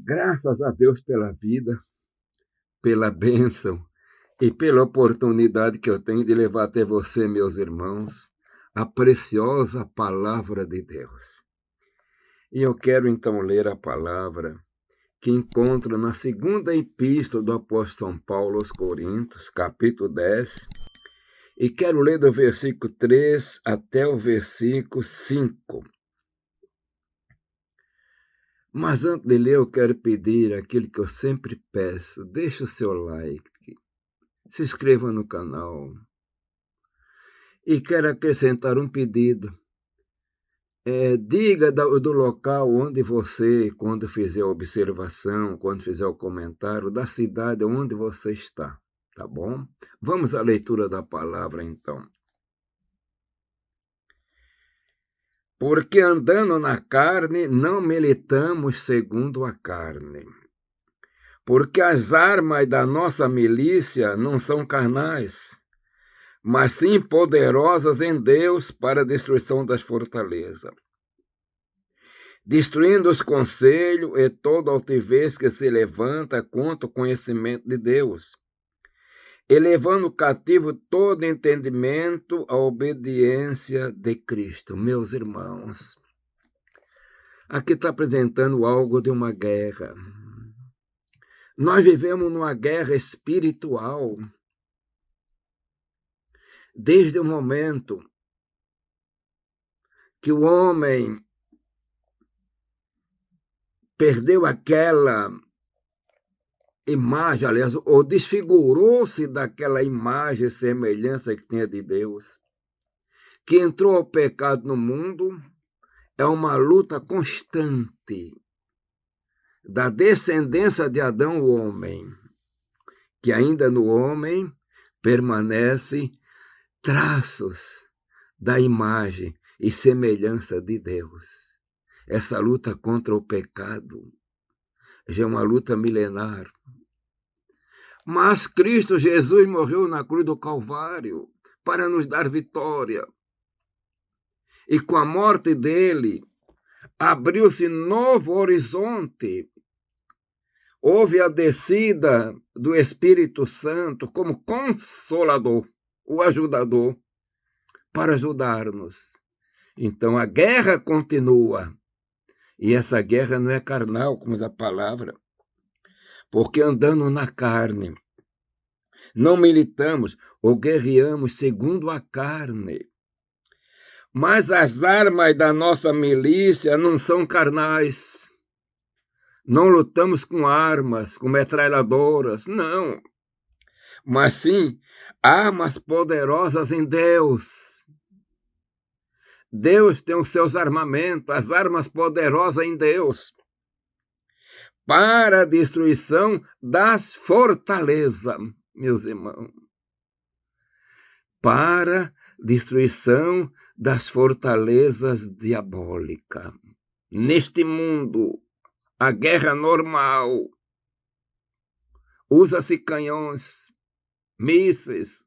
Graças a Deus pela vida, pela bênção e pela oportunidade que eu tenho de levar até você, meus irmãos, a preciosa palavra de Deus. E eu quero então ler a palavra que encontra na segunda epístola do apóstolo São Paulo aos Coríntios, capítulo 10, e quero ler do versículo 3 até o versículo 5. Mas antes de ler, eu quero pedir aquilo que eu sempre peço: deixe o seu like, se inscreva no canal. E quero acrescentar um pedido. Diga do local onde você, quando fizer a observação, quando fizer o comentário, da cidade onde você está, tá bom? Vamos à leitura da palavra, então. Porque andando na carne, não militamos segundo a carne. Porque as armas da nossa milícia não são carnais, mas sim poderosas em Deus para a destruição das fortalezas, destruindo os conselhos e toda altivez que se levanta contra o conhecimento de Deus, e levando cativo todo entendimento à obediência de Cristo. Meus irmãos, aqui está apresentando algo de uma guerra. Nós vivemos numa guerra espiritual. Desde o momento que o homem perdeu aquela imagem, aliás, ou desfigurou-se daquela imagem e semelhança que tinha de Deus, que entrou o pecado no mundo, é uma luta constante da descendência de Adão, o homem, que ainda no homem permanece traços da imagem e semelhança de Deus. Essa luta contra o pecado já é uma luta milenar. Mas Cristo Jesus morreu na cruz do Calvário para nos dar vitória. E com a morte dele, abriu-se novo horizonte. Houve a descida do Espírito Santo como consolador, o ajudador, para ajudar-nos. Então a guerra continua. E essa guerra não é carnal, como diz a palavra, porque andando na carne, não militamos ou guerreamos segundo a carne. Mas as armas da nossa milícia não são carnais. Não lutamos com armas, com metralhadoras, não. Mas sim, armas poderosas em Deus. Deus tem os seus armamentos, as armas poderosas em Deus, para a destruição das fortalezas, meus irmãos. Para a destruição das fortalezas diabólicas. Neste mundo, a guerra normal, usa-se canhões, mísseis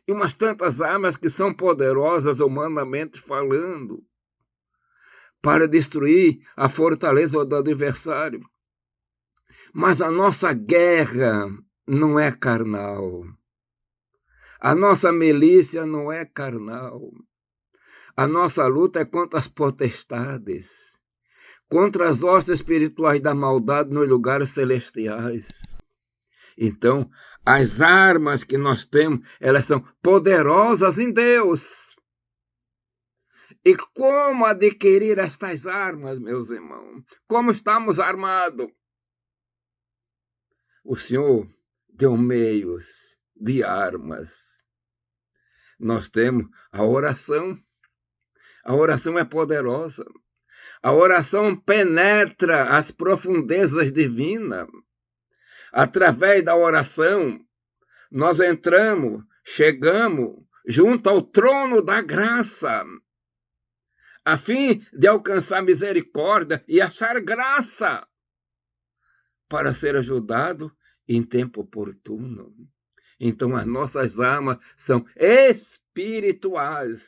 e umas tantas armas que são poderosas humanamente falando para destruir a fortaleza do adversário. Mas a nossa guerra não é carnal. A nossa milícia não é carnal. A nossa luta é contra as potestades, contra as hostes espirituais da maldade nos lugares celestiais. Então, as armas que nós temos, elas são poderosas em Deus. E como adquirir estas armas, meus irmãos? Como estamos armados? O Senhor deu meios de armas. Nós temos a oração. A oração é poderosa. A oração penetra as profundezas divinas. Através da oração, nós entramos, chegamos junto ao trono da graça, a fim de alcançar misericórdia e achar graça para ser ajudado em tempo oportuno. Então, as nossas armas são espirituais,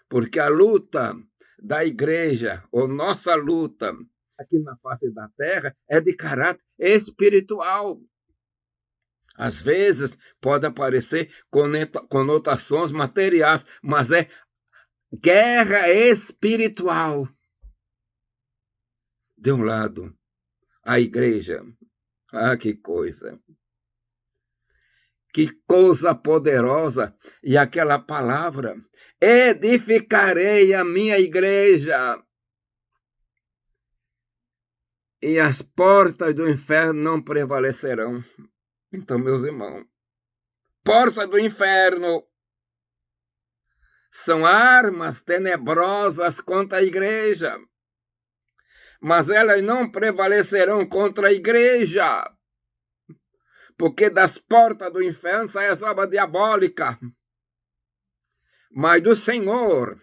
porque a luta da igreja, ou nossa luta, aqui na face da terra é de caráter espiritual. Às vezes pode aparecer conotações materiais, mas é guerra espiritual. De um lado, a igreja. Ah, que coisa! Que coisa poderosa! E aquela palavra, edificarei a minha igreja, e as portas do inferno não prevalecerão. Então, meus irmãos, porta do inferno são armas tenebrosas contra a igreja, mas elas não prevalecerão contra a igreja, porque das portas do inferno sai a obra diabólica. Mas do Senhor,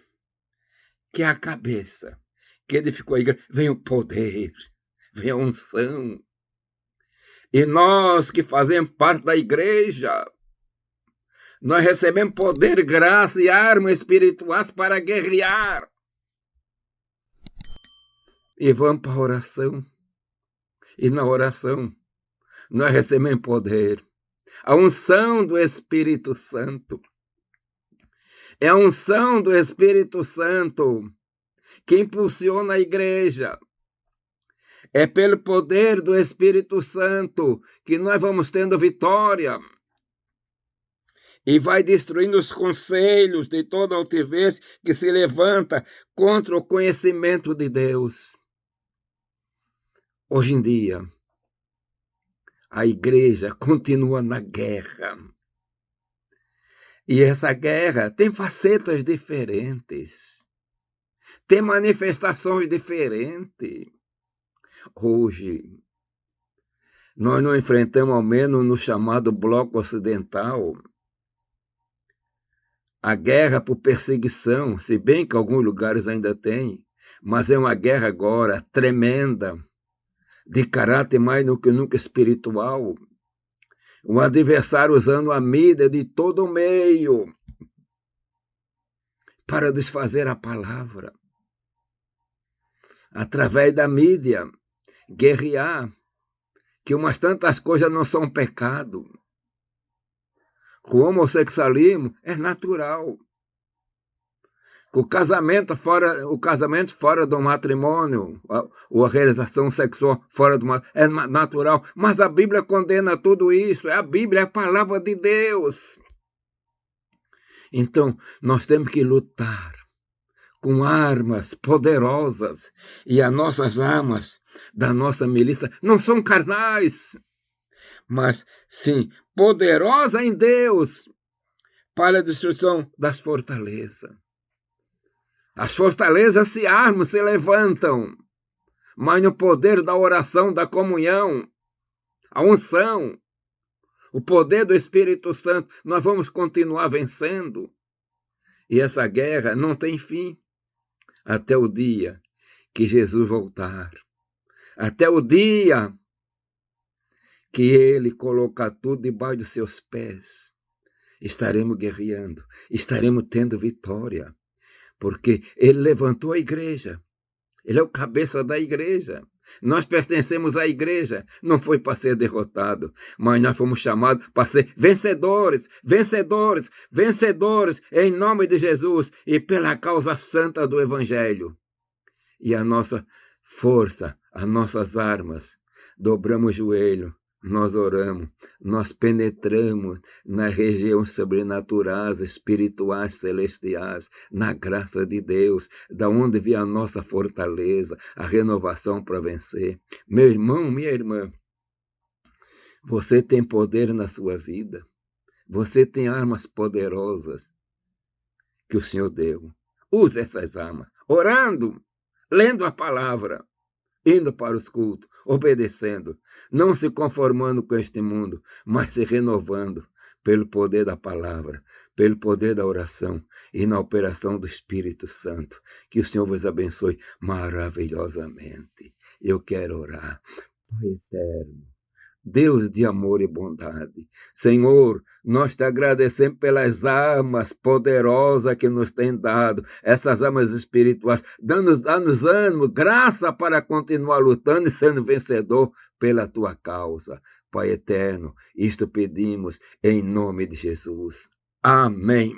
que é a cabeça, que edificou a igreja, vem o poder, vem a unção. E nós que fazemos parte da igreja, nós recebemos poder, graça e armas espirituais para guerrear. E vamos para a oração. E na oração, nós recebemos poder. A unção do Espírito Santo. É a unção do Espírito Santo que impulsiona a igreja. É pelo poder do Espírito Santo que nós vamos tendo vitória. E vai destruindo os conselhos de toda altivez que se levanta contra o conhecimento de Deus. Hoje em dia, a igreja continua na guerra. E essa guerra tem facetas diferentes, tem manifestações diferentes. Hoje, nós não enfrentamos, ao menos no chamado Bloco Ocidental, a guerra por perseguição, se bem que alguns lugares ainda tem, mas é uma guerra agora tremenda, de caráter mais do que nunca espiritual. O adversário usando a mídia de todo o meio para desfazer a palavra. Através da mídia, guerrear, que umas tantas coisas não são pecado. O homossexualismo é natural. O casamento fora do matrimônio, ou a realização sexual fora do matrimônio, é natural. Mas a Bíblia condena tudo isso. A Bíblia é a palavra de Deus. Então, nós temos que lutar com armas poderosas. E as nossas armas da nossa milícia não são carnais, mas sim poderosas em Deus para a destruição das fortalezas. As fortalezas se armam, se levantam, mas no poder da oração, da comunhão, a unção, o poder do Espírito Santo, nós vamos continuar vencendo. E essa guerra não tem fim até o dia que Jesus voltar. Até o dia que Ele colocar tudo debaixo dos seus pés. Estaremos guerreando, estaremos tendo vitória. Porque Ele levantou a igreja. Ele é o cabeça da igreja. Nós pertencemos à igreja. Não foi para ser derrotado, mas nós fomos chamados para ser vencedores, vencedores, vencedores em nome de Jesus e pela causa santa do Evangelho. E a nossa força, as nossas armas, dobramos o joelho, nós oramos, nós penetramos nas regiões sobrenaturais, espirituais, celestiais, na graça de Deus, da onde vem a nossa fortaleza, a renovação para vencer. Meu irmão, minha irmã, você tem poder na sua vida, você tem armas poderosas que o Senhor deu. Use essas armas, orando, lendo a palavra, indo para os cultos, obedecendo, não se conformando com este mundo, mas se renovando pelo poder da palavra, pelo poder da oração e na operação do Espírito Santo. Que o Senhor vos abençoe maravilhosamente. Eu quero orar. Pai eterno, Deus de amor e bondade. Senhor, nós te agradecemos pelas armas poderosas que nos tem dado, essas armas espirituais. Dá-nos ânimo, graça para continuar lutando e sendo vencedor pela tua causa. Pai eterno, isto pedimos em nome de Jesus. Amém.